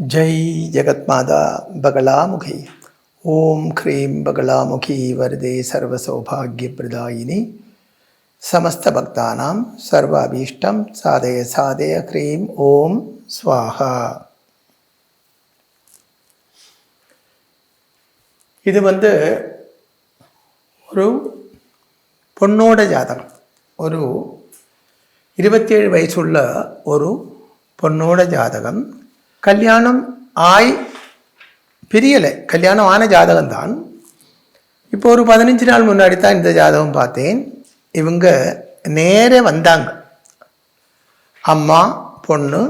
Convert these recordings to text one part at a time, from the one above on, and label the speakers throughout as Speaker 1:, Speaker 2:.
Speaker 1: जय जगत्माता बगलामुखी ओम क्रीं बगलामुखी वरदे सर्वसौभाग्यप्रदायिनी समस्त भक्तानां सर्वाभीष्टं साधय साधय क्रीं ओम स्वाहा. இது ஒரு பொண்ணோட ஜாதகம். ஒரு 27 வயசுள்ள ஒரு பொண்ணோட ஜாதகம். கல்யாணம் பிரியலை, கல்யாணம் ஆன ஜாதகம்தான். இப்போ ஒரு 15 நாள் முன்னாடி தான் இந்த ஜாதகம் பார்த்தேன். இவங்க நேரே வந்தாங்க. அம்மா பொண்ணு,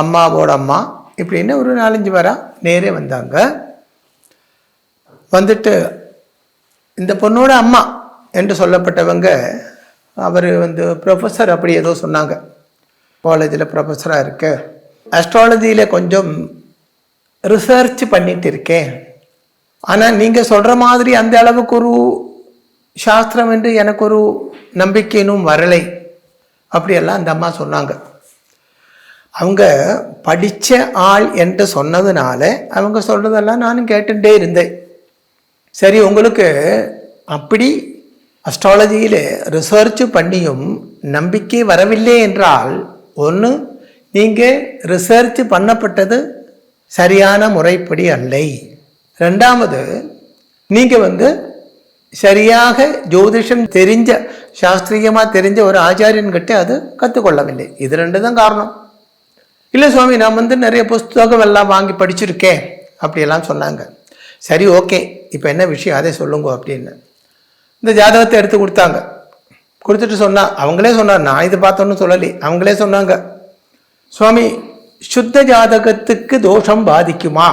Speaker 1: அம்மாவோட அம்மா இப்படின்னு ஒரு 4-5 பேரா நேரே வந்தாங்க. வந்துட்டு இந்த பொண்ணோட அம்மா என்று சொல்லப்பட்டவங்க அவர் ப்ரொஃபஸர் அப்படி ஏதோ சொன்னாங்க. காலேஜில் ப்ரொஃபஸராக இருக்கு, அஸ்ட்ராலஜியில் கொஞ்சம் ரிசர்ச் பண்ணிட்டு இருக்கேன், ஆனால் நீங்கள் சொல்கிற மாதிரி அந்த அளவுக்கு ஒரு சாஸ்திரம் என்று எனக்கு ஒரு நம்பிக்கையினும் வரலை அப்படியெல்லாம் அந்த அம்மா சொன்னாங்க. அவங்க படித்த ஆள் என்று சொன்னதுனால அவங்க சொல்கிறதெல்லாம் நானும் கேட்டுட்டே இருந்தேன். சரி, உங்களுக்கு அப்படி அஸ்ட்ராலஜியில் ரிசர்ச் பண்ணியும் நம்பிக்கை வரவில்லை என்றால், ஒன்று நீங்கள் ரிசர்ச் பண்ணப்பட்டது சரியான முறைப்படி அல்லை. ரெண்டாவது, நீங்கள் சரியாக ஜோதிஷம் தெரிஞ்ச, சாஸ்திரியமாக தெரிஞ்ச ஒரு ஆச்சாரியன்கிட்ட அது கற்றுக்கொள்ளவில்லை. இது 2 தான் காரணம். இல்லை சுவாமி, நான் நிறைய புஸ்தகம் எல்லாம் வாங்கி படிச்சிருக்கேன் அப்படியெல்லாம் சொன்னாங்க. சரி, ஓகே, இப்போ என்ன விஷயம் அதை சொல்லுங்க அப்படின்னு இந்த ஜாதகத்தை எடுத்து கொடுத்தாங்க. கொடுத்துட்டு அவங்களே சொன்னார், நான் இது பார்த்தோன்னு சொல்லலை, அவங்களே சொன்னாங்க, சுவாமி சுத்த ஜாதகத்துக்கு தோஷம் பாதிக்குமா?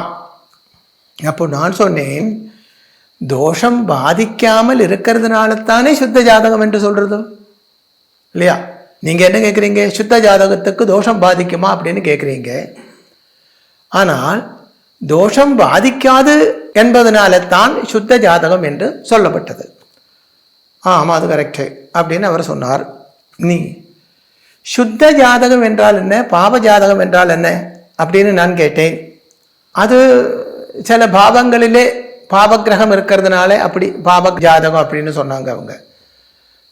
Speaker 1: அப்போ நான் சொன்னேன், தோஷம் பாதிக்காமல் இருக்கிறதுனால தானே சுத்த ஜாதகம் என்று சொல்றது இல்லையா? நீங்கள் என்ன கேட்குறீங்க, சுத்த ஜாதகத்துக்கு தோஷம் பாதிக்குமா அப்படின்னு கேட்குறீங்க. ஆனால் தோஷம் பாதிக்காது என்பதனால தான் சுத்த ஜாதகம் என்று சொல்லப்பட்டது. ஆமாம், அது கரெக்டு அப்படின்னு அவர் சொன்னார். நீ சுத்த ஜாதகம் என்றால் என்ன, பாவ ஜாதகம் என்றால் என்ன அப்படின்னு நான் கேட்டேன். அது சில பாவங்களிலே பாவகிரகம் இருக்கிறதுனால அப்படி பாவ ஜாதகம் அப்படின்னு சொன்னாங்க அவங்க.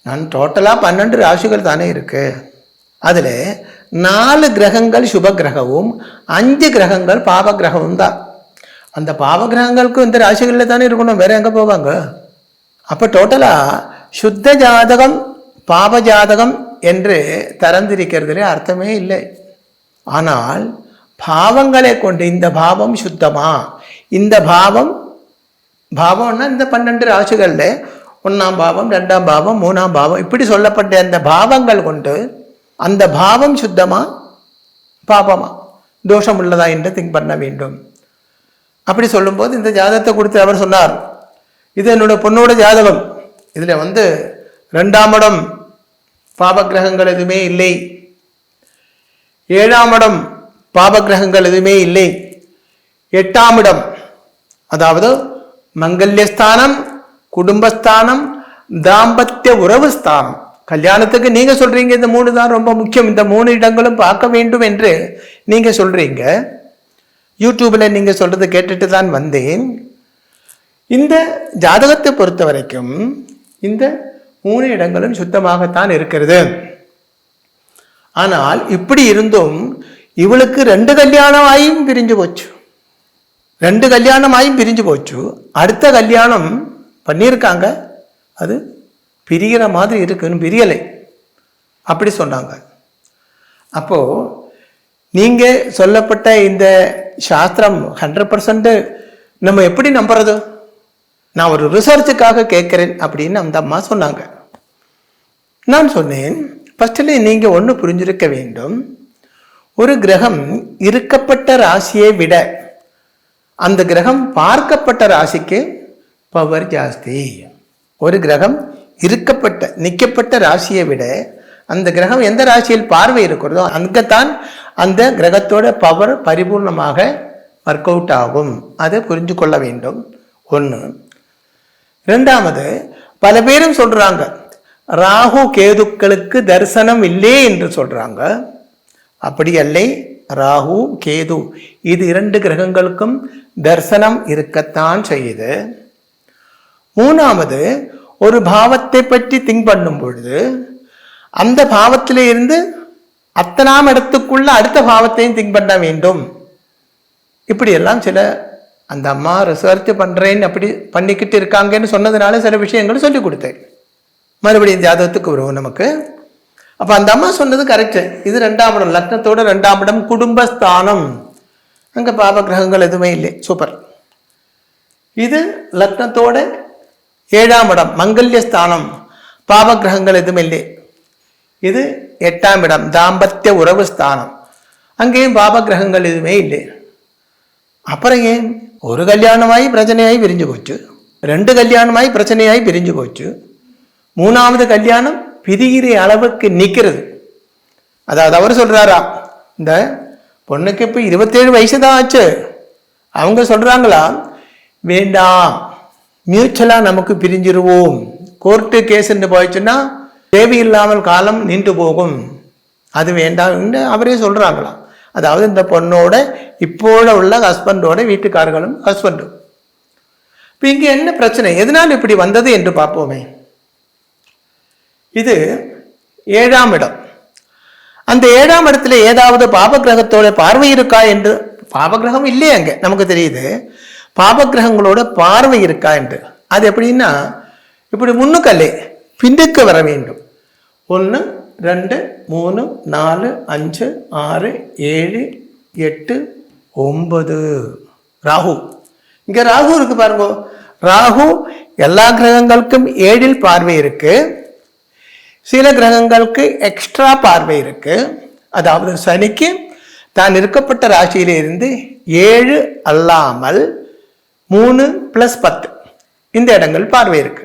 Speaker 1: நான் டோட்டலாக 12 ராசிகள் தானே இருக்கு. அதில் 4 கிரகங்கள் சுப கிரகமும் 5 கிரகங்கள் பாவ கிரகமும் தான். அந்த பாவ கிரகங்களுக்கு இந்த ராசிகளில் தானே இருக்கணும், வேற எங்கே போவாங்க? அப்போ டோட்டலாக சுத்த ஜாதகம் பாவ ஜாதகம் என்று தரந்திருக்கிறதுலே அர்த்தமே இல்லை. ஆனால் பாவங்களை கொண்டு இந்த பாவம் சுத்தமா, இந்த பாவம்னா இந்த 12 ராசிகளில் 1ஆம் பாவம் 2ஆம் பாவம் 3ஆம் பாவம் இப்படி சொல்லப்பட்ட அந்த பாவங்கள் கொண்டு அந்த பாவம் சுத்தமா பாபமா தோஷம் உள்ளதா என்று திங்க் பண்ண வேண்டும். அப்படி சொல்லும்போது இந்த ஜாதகத்தை கொடுத்து அவர் சொன்னார், இது என்னோட பொண்ணோட ஜாதகம். இதில் 2ஆம் இடம் பாபகிரகங்கள் எதுவுமே இல்லை, 7ஆம் இடம் பாபகிரகங்கள் எதுவுமே இல்லை, 8ஆம் இடம் அதாவது மங்கல்யஸ்தானம், குடும்பஸ்தானம், தாம்பத்திய உறவு ஸ்தானம். கல்யாணத்துக்கு நீங்க சொல்றீங்க இந்த 3 தான் ரொம்ப முக்கியம், இந்த 3 இடங்களும் பார்க்க வேண்டும் என்று நீங்க சொல்றீங்க. யூடியூப்ல நீங்க சொல்றது கேட்டுட்டு தான் வந்தேன். இந்த ஜாதகத்தை பொறுத்த வரைக்கும் இந்த 3 இடங்களும் சுத்தமாகத்தான் இருக்கிறது. ஆனால் இப்படி இருந்தும் இவளுக்கு 2 கல்யாணமாயும் பிரிஞ்சு போச்சு. 2 கல்யாணமாயும் பிரிஞ்சு போச்சு. அடுத்த கல்யாணம் பண்ணியிருக்காங்க, அது பிரிகிற மாதிரி இருக்குன்னு பிரியலை அப்படி சொன்னாங்க. அப்போ நீங்க சொல்லப்பட்ட இந்த சாஸ்திரம் 100% நம்ம எப்படி நம்புறது? நான் ஒரு ரிசர்ச்சுக்காக கேட்கிறேன் அப்படின்னு அந்த அம்மா சொன்னாங்க. நான் சொன்னேன், ஃபர்ஸ்ட்ல நீங்க ஒன்று புரிஞ்சிருக்க வேண்டும், ஒரு கிரகம் இருக்கப்பட்ட ராசியை விட அந்த கிரகம் பார்க்கப்பட்ட ராசிக்கு பவர் ஜாஸ்தி. ஒரு கிரகம் நிற்கப்பட்ட ராசியை விட அந்த கிரகம் எந்த ராசியில் பார்வை இருக்கிறதோ அங்கத்தான் அந்த கிரகத்தோட பவர் பரிபூர்ணமாக ஒர்க் அவுட் ஆகும். அதை புரிஞ்சு கொள்ள வேண்டும். 1. 2வது, பல பேரும் சொல்றாங்க ராகு கேதுக்களுக்கு தரிசனம் இல்லை என்று சொல்றாங்க. அப்படி அல்ல, ராகு கேது இது 2 கிரகங்களுக்கும் தர்சனம் இருக்கத்தான் செய்யுது. மூணாவது, ஒரு பாவத்தை பற்றி திங்க் பண்ணும் பொழுது அந்த பாவத்திலே இருந்து அத்தனாம் இடத்துக்குள்ள அடுத்த பாவத்தையும் திங்க் பண்ண வேண்டும். இப்படி எல்லாம் சில அந்த அம்மா ரிசர்ச் பண்றேன்னு அப்படி பண்ணிக்கிட்டு இருக்காங்கன்னு சொன்னதுனால சில விஷயங்கள் சொல்லி கொடுத்தேன். மறுபடியும் ஜாதகத்துக்கு வருவோம் நமக்கு. அப்ப அந்த அம்மா சொன்னது கரெக்ட். இது 2ஆம் இடம், லக்னத்தோட 2ஆம் இடம் குடும்பஸ்தானம். அங்க பாப கிரகங்கள் எதுவுமே இல்லை, சூப்பர். இது லக்னத்தோட 7ஆம் இடம் மங்கல்யஸ்தானம், பாப கிரகங்கள் எதுவுமே இல்லை. இது 8ஆம் இடம் தாம்பத்திய உறவு ஸ்தானம், அங்கேயும் பாப கிரகங்கள் எதுவுமே இல்லை. அப்புறம் ஏன் ஒரு கல்யாணமாயி பிரச்சனையாகி பிரிஞ்சு போச்சு, 2 கல்யாணமாயி பிரச்சனையாகி பிரிஞ்சு போச்சு, 3ஆவது கல்யாணம் பிரிகிற அளவுக்கு நிற்கிறது. அதாவது அவர் சொல்றாரா, இந்த பொண்ணுக்கு இப்போ 27 வயசு தான் ஆச்சு, அவங்க சொல்றாங்களா, வேண்டாம் மியூச்சுவலா நமக்கு பிரிஞ்சிருவோம், கோர்ட்டு கேஸ்ன்னு போயிடுச்சுன்னா தேவையில்லாமல் காலம் நின்று போகும், அது வேண்டாம்னு அவரே சொல்றாங்களாம். அதாவது இந்த பொண்ணோட இப்போல உள்ள ஹஸ்பண்டோட வீட்டுக்காரர்களும் ஹஸ்பண்டும். இப்போ இங்க என்ன பிரச்சனை, எதனால் இப்படி வந்தது என்று பார்ப்போமே. இது 7ஆம் இடம். அந்த 7ஆம் இடத்துல ஏதாவது பாபகிரகத்தோட பார்வை இருக்கா என்று, பாபகிரகம் இல்லையே அங்க நமக்கு தெரியுது, பாபகிரகங்களோட பார்வை இருக்கா என்று. அது எப்படின்னா இப்படி முன்னுக்கல்லே பின்னுக்கு வர வேண்டும். 1 2 3 4 5 6 7 8 9 ராகு. இங்க ராகு இருக்கு பாருங்க. ராகு எல்லா கிரகங்களுக்கும் 7இல் பார்வை இருக்கு, சில கிரகங்களுக்கு எக்ஸ்ட்ரா பார்வை இருக்கு. அதாவது சனிக்கு தான் இருக்கப்பட்ட ராசியில இருந்து 7 அல்லாமல் 3 + 10 இந்த இடங்கள் பார்வை இருக்கு.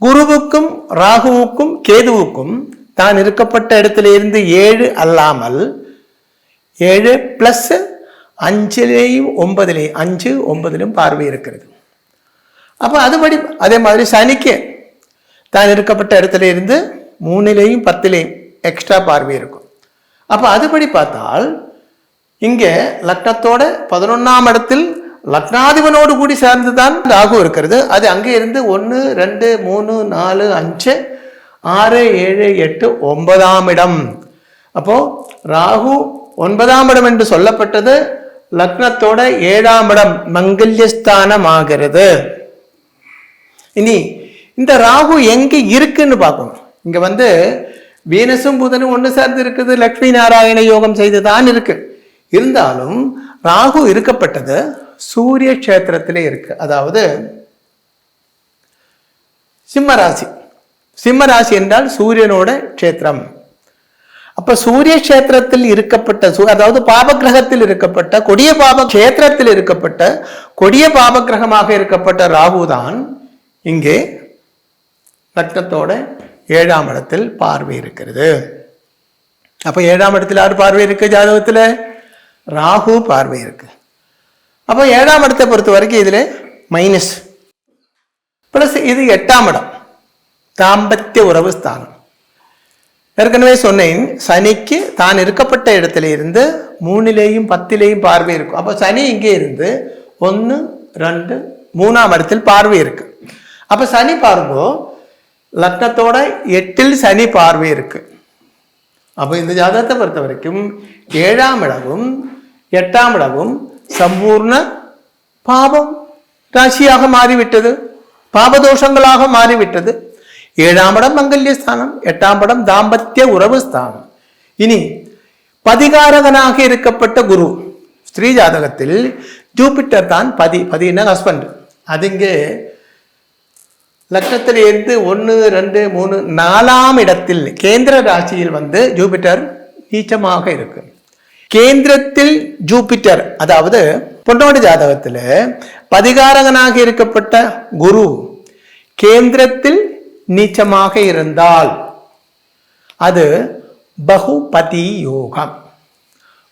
Speaker 1: குருவுக்கும் ராகுவுக்கும் கேதுவுக்கும் தான் இருக்கப்பட்ட இடத்துல இருந்து 7 அல்லாமல் 7 + 5லேயும் 9லேயும் 5 9லும் பார்வை இருக்கிறது. அப்போ அதுபடி அதே மாதிரி சனிக்கு தான் இருக்கப்பட்ட இடத்துல இருந்து 3லேயும் 10லேயும் எக்ஸ்ட்ரா பார்வை இருக்கும். அப்போ அதுபடி பார்த்தால் இங்கே லக்னத்தோட 11ஆம் இடத்தில் லக்னாதிபனோடு கூடி சேர்ந்துதான் ராகு இருக்கிறது. அது அங்கே இருந்து 1 2 3 4 5 6 7 8 9ஆம் இடம். அப்போ ராகு 9ஆம் இடம் என்று சொல்லப்பட்டது லக்னத்தோட 7ஆம் இடம் மங்கல்யஸ்தானம் ஆகிறது. இனி இந்த ராகு எங்க இருக்குன்னு பார்க்கணும். இங்க வந்து வீனஸும் புதனும் ஒன்று சேர்ந்து இருக்குது, லக்ஷ்மி நாராயண யோகம் செய்துதான் இருக்கு. இருந்தாலும் ராகு இருக்கப்பட்டது சூரிய கஷேத்திரத்திலே இருக்கு. அதாவது சிம்மராசி. சிம்மராசி என்றால் சூரியனோட கஷேத்திரம். அப்ப சூரிய கஷேத்திரத்தில் இருக்கப்பட்ட, அதாவது பாபகிரகத்தில் இருக்கப்பட்ட கொடிய பாப கஷேத்திரத்தில் இருக்கப்பட்ட கொடிய பாபகிரகமாக இருக்கப்பட்ட ராகு தான் இங்கே லக்னத்தோட 7ஆம் இடத்தில் பார்வை இருக்கிறது. அப்ப 7ஆம் இடத்தில் யார் பார்வை இருக்கு ஜாதகத்துல? ராகு பார்வை இருக்கு. அப்போ 7ஆம் இடத்தை பொறுத்த வரைக்கும் இதுல மைனஸ் பிளஸ். இது 8ஆம் இடம் தாம்பத்திய உறவு ஸ்தானம். ஏற்கனவே சொன்னேன், சனிக்கு தான் இருக்கப்பட்ட இடத்துல இருந்து 3லேயும் 10லேயும் பார்வை இருக்கும். அப்போ சனி இங்கே இருந்து 1 2 3ஆம் இடத்தில் பார்வை இருக்கு. அப்ப சனி பாருங்க, லக்னத்தோட 8ல் சனி பார்வை இருக்கு. அப்போ இந்த ஜாதகத்தை பொறுத்த வரைக்கும் 7ஆம் இடமும் 8ஆம் இடமும் சம்பூர்ண பாபம் ராசியாக மாறிவிட்டது, பாபதோஷங்களாக மாறிவிட்டது. 7ஆம் இடம் மங்கல்யஸ்தானம், 8ஆம் இடம் தாம்பத்திய உறவு ஸ்தானம். இனி பதிகாரகனாக இருக்கப்பட்ட குரு, ஸ்திரீ ஜாதகத்தில் ஜூபிட்டர் தான் பதினா ஹஸ்பண்ட். அது இங்கே லக்னத்தில் இருந்து 1 2 3 4ஆம் இடத்தில் கேந்திர ராசியில் வந்து ஜூபிட்டர் நீச்சமாக இருக்கு. கேந்திரத்தில் ஜூபிட்டர், அதாவது பொன்னோட ஜாதகத்தில் பதிகாரகனாக இருக்கப்பட்ட குரு கேந்திரத்தில் நீச்சமாக இருந்தால் அது பகுபதி யோகம்.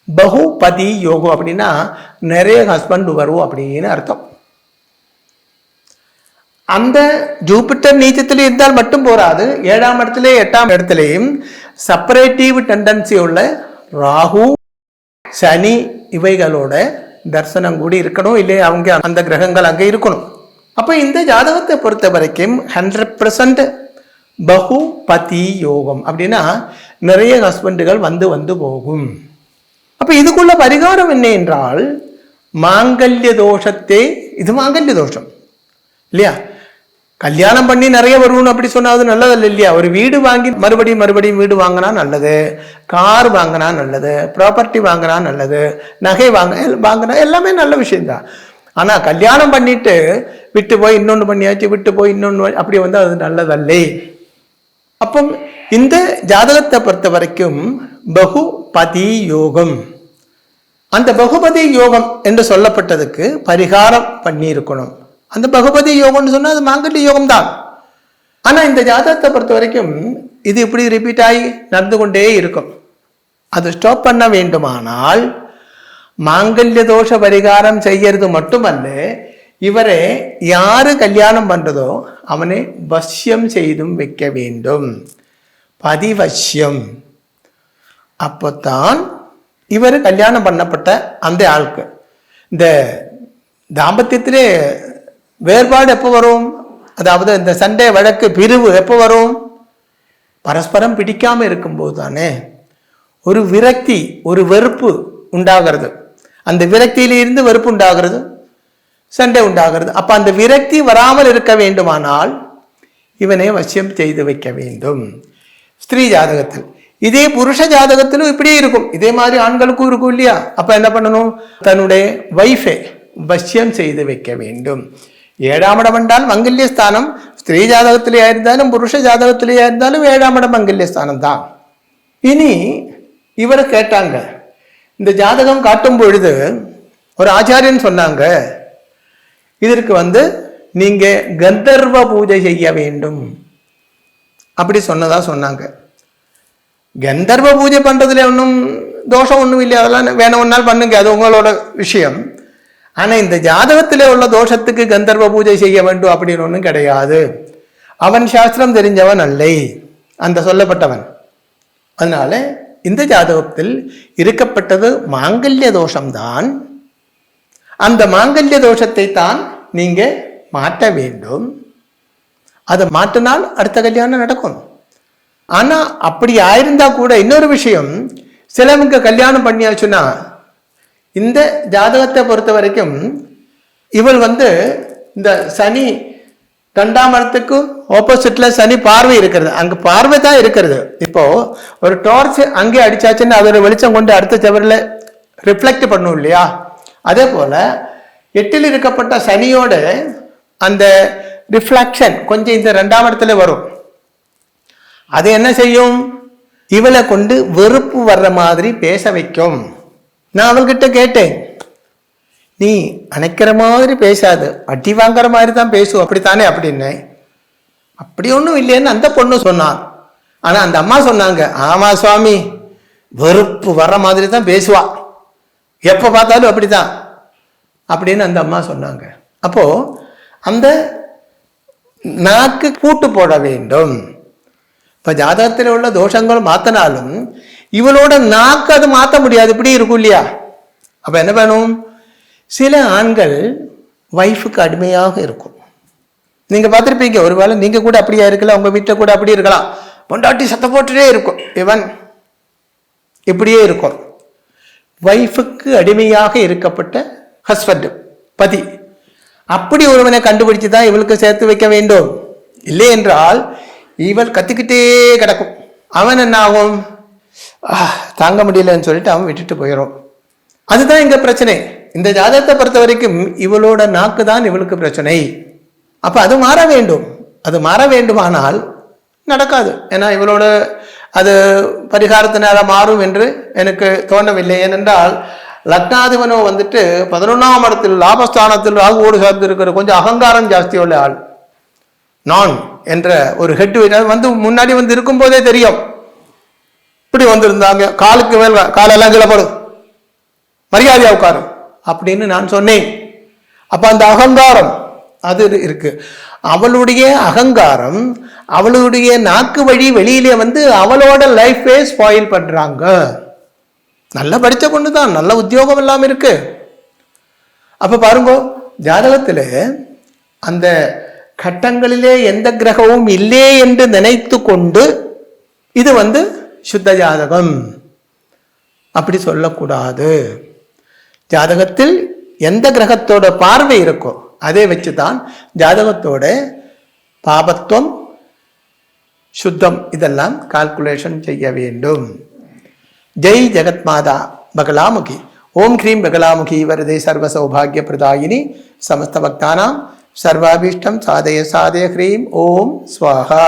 Speaker 1: பகுபதி யோகம் அப்படின்னா நிறைய ஹஸ்பண்ட் வரும் அப்படின்னு அர்த்தம். அந்த ஜூபிட்டர் நீச்சத்தில் இருந்தால் மட்டும் போராது, 7ஆம் இடத்துல 8ஆம் இடத்துலையும் செப்பரேட்டிவ் டெண்டன்சி உள்ள ராகு சனி இவைகளோட தரிசனம் கூடி இருக்கணும், இல்லையா அவங்க அந்த கிரகங்கள் அங்கே இருக்கணும். அப்போ இந்த ஜாதகத்தை பொறுத்த வரைக்கும் 100% பகுபதி யோகம். அப்படின்னா நிறைய ஹஸ்பண்டுகள் வந்து வந்து போகும். அப்போ இதுக்குள்ள பரிகாரம் என்ன என்றால் மாங்கல்ய தோஷத்தை, இது மாங்கல்ய தோஷம் இல்லையா, கல்யாணம் பண்ணி நிறைய வருவணும் அப்படி சொன்னா அது நல்லதல்ல இல்லையா. ஒரு வீடு வாங்கி மறுபடியும் வீடு வாங்கினா நல்லது, கார் வாங்கினா நல்லது, ப்ராப்பர்ட்டி வாங்கினா நல்லது, நகை வாங்கினா எல்லாமே நல்ல விஷயம்தான். ஆனா கல்யாணம் பண்ணிட்டு விட்டு போய் இன்னொன்று பண்ணியாச்சு, விட்டு போய் இன்னொன்று அப்படி வந்து அது நல்லதல்லே. அப்போ இந்த ஜாதகத்தை பொறுத்த வரைக்கும் பகுபதி யோகம், அந்த பகுபதி யோகம் என்று சொல்லப்பட்டதுக்கு பரிகாரம் பண்ணி இருக்கணும். அந்த பகுபதி யோகம்னு சொன்னா அது மாங்கல்ய யோகம் தான். ஆனா இந்த ஜாதகத்தை பொறுத்த வரைக்கும் இது இப்படி ரிப்பீட் ஆகி நடந்து கொண்டே இருக்கும். அது ஸ்டாப் பண்ண வேண்டுமானால் மாங்கல்ய தோஷ பரிகாரம் செய்யறது மட்டுமல்ல, இவரை யாரு கல்யாணம் பண்றதோ அவனை வசியம் செய்தும் வைக்க வேண்டும், பதிவசியம். அப்போத்தான் இவர் கல்யாணம் பண்ணப்பட்ட அந்த ஆளுக்கு இந்த தாம்பத்தியத்திலே வேறுபாடு எப்போ வரும், அதாவது இந்த சண்டை வழக்கு பிரிவு எப்போ வரும், பரஸ்பரம் பிடிக்காம இருக்கும்போது தானே ஒரு விரக்தி, ஒரு வெறுப்பு உண்டாகிறது. அந்த விரக்தியிலிருந்து வெறுப்பு உண்டாகிறது, சண்டை உண்டாகிறது. அப்ப அந்த விரக்தி வராமல் இருக்க வேண்டுமானால் இவனை வசியம் செய்து வைக்க வேண்டும் ஸ்திரீ ஜாதகத்தில். இதே புருஷ ஜாதகத்திலும் இப்படியே இருக்கும், இதே மாதிரி ஆண்களுக்கும் இருக்கும் இல்லையா. அப்ப என்ன பண்ணணும், தன்னுடைய வைஃபை வசியம் செய்து வைக்க வேண்டும். 7ஆம் இடம் என்றால் மங்கல்ய ஸ்தானம், ஸ்திரீ ஜாதகத்திலேயா இருந்தாலும் புருஷ ஜாதகத்திலேயா இருந்தாலும் 7ஆம் இடம் மங்கல்ய ஸ்தானம் தான். இனி இவரை கேட்டாங்க, இந்த ஜாதகம் காட்டும் பொழுது ஒரு ஆச்சாரியன் சொன்னாங்க, இதற்கு வந்து நீங்க கந்தர்வ பூஜை செய்ய வேண்டும் அப்படி சொன்னதா சொன்னாங்க. கந்தர்வ பூஜை பண்றதுல ஒன்றும் தோஷம் ஒன்றும் இல்லை, அதெல்லாம் வேணும்னாலும் பண்ணுங்க, அது உங்களோட விஷயம். ஆனா இந்த ஜாதகத்திலே உள்ள தோஷத்துக்கு கந்தர்வ பூஜை செய்ய வேண்டும் அப்படின்னு ஒன்றும் கிடையாது. அவன் சாஸ்திரம் தெரிஞ்சவன் அல்லை அந்த சொல்லப்பட்டவன். அதனால இந்த ஜாதகத்தில் இருக்கப்பட்டது மாங்கல்ய தோஷம்தான். அந்த மாங்கல்ய தோஷத்தை தான் நீங்க மாற்ற வேண்டும். அதை மாற்றினால் அடுத்த கல்யாணம் நடக்கும். ஆனா அப்படி ஆயிருந்தா கூட இன்னொரு விஷயம், சிலவங்க கல்யாணம் பண்ணியாச்சுன்னா இந்த ஜாதகத்தை பொறுத்த வரைக்கும் இவள் வந்து இந்த சனி 2ஆம் இடத்துக்கு ஆப்போசிட்ல சனி பார்வை இருக்கிறது, அங்க பார்வை தான் இருக்கிறது. இப்போ ஒரு டார்ச் அங்கே அடிச்சாச்சுன்னா அதோட வெளிச்சம் கொண்டு அடுத்த செவரில் ரிஃப்ளெக்ட் பண்ணும் இல்லையா. அதே போல 8ல் இருக்கப்பட்ட சனியோட அந்த ரிஃப்ளெக்ஷன் கொஞ்சம் இந்த 2ஆம் இடத்துல வரும். அது என்ன செய்யும், இவளை கொண்டு வெறுப்பு வர்ற மாதிரி பேச வைக்கும். நான் அவள்கிட்ட கேட்டேன், நீ அணைக்கிற மாதிரி பேசாது, அடி வாங்குற மாதிரி தான் பேசுவோம் அப்படித்தானே அப்படின்னு. அப்படி ஒன்றும் இல்லைன்னு அந்த பொண்ணு சொன்னான். ஆனா அந்த அம்மா சொன்னாங்க, ஆமா சுவாமி, வெறுப்பு வர்ற மாதிரி தான் பேசுவா, எப்ப பார்த்தாலும் அப்படிதான் அப்படின்னு அந்த அம்மா சொன்னாங்க. அப்போ அந்த நாக்கு பூட்டு போட வேண்டும். இப்ப ஜாதகத்தில் உள்ள தோஷங்கள் மாத்தினாலும் இவளோட நாக்கு அது மாற்ற முடியாது, இப்படி இருக்கும் இல்லையா. அப்ப என்ன வேணும், சில ஆண்கள் வைஃபுக்கு அடிமையாக இருக்கும். நீங்க பார்த்துருப்பீங்க, ஒருவேளை நீங்க கூட அப்படியா இருக்கலாம், உங்க வீட்டில் கூட அப்படி இருக்கலாம். பொண்டாட்டி சத்த போட்டுட்டே இருக்கும், இவன் இப்படியே இருக்கும். வைஃபுக்கு அடிமையாக இருக்கப்பட்ட ஹஸ்பண்ட், பதி, அப்படி ஒருவனை கண்டுபிடிச்சு தான் இவளுக்கு சேர்த்து வைக்க வேண்டும். இல்லை என்றால் இவள் கத்திக்கிட்டே கிடக்கும். அவன் என்ன ஆகும், தாங்க முடியலன்னு சொல்லிட்டு அவன் விட்டுட்டு போயிடும். அதுதான் இங்க பிரச்சனை. இந்த ஜாதகத்தை பொறுத்த வரைக்கும் இவளோட நாக்கு தான் இவளுக்கு பிரச்சனை. அப்ப அது மாற வேண்டும். அது மாற வேண்டுமானால் நடக்காது. ஏன்னா இவளோட அது பரிகாரத்தினால மாறும் என்று எனக்கு தோணவில்லை. ஏனென்றால் லக்னாதிபனோ வந்துட்டு 11ஆம் இடத்தில் லாபஸ்தானத்தில் ராகுவோடு சார்ந்து இருக்கிற கொஞ்சம் அகங்காரம் ஜாஸ்தி உள்ள ஆள். நான் என்ற ஒரு ஹெட் வந்து முன்னாடி வந்து இருக்கும் போதே தெரியும். இப்படி வந்திருந்தாங்க, காலுக்கு மேல் காலெல்லாம் கிளப்படும், மரியாதையா உட்காரும் அப்படின்னு நான் சொன்னேன். அப்ப அந்த அகங்காரம் அது இருக்கு. அவளுடைய அகங்காரம் அவளுடைய நாக்கு வழி வெளியிலே வந்து அவளோட லைஃபே ஸ்பாயில் பண்றாங்க. நல்லா படித்த பொண்ணு தான், நல்ல உத்தியோகம் எல்லாம் இருக்கு. அப்போ பாருங்க, ஜாதகத்தில் அந்த கட்டங்களிலே எந்த கிரகமும் இல்லை என்று நினைத்து கொண்டு இது சுத்த ஜாதகம் அப்படி சொல்லக்கூடாது. ஜாதகத்தில் எந்த கிரகத்தோட பார்வை இருக்கோ அதை வச்சுதான் ஜாதகத்தோட பாபத்துவம் சுத்தம் இதெல்லாம் கால்குலேஷன் செய்ய வேண்டும். ஜெய் ஜெகத் மாதா பகலாமுகி. ஓம் ஹ்ரீம் பகலாமுகி வரதே சர்வ சௌபாகிய பிரதாயினி சமஸ்த பக்தானாம் சர்வாபீஷ்டம் சாதய சாதய ஹ்ரீம் ஓம் ஸ்வாஹா.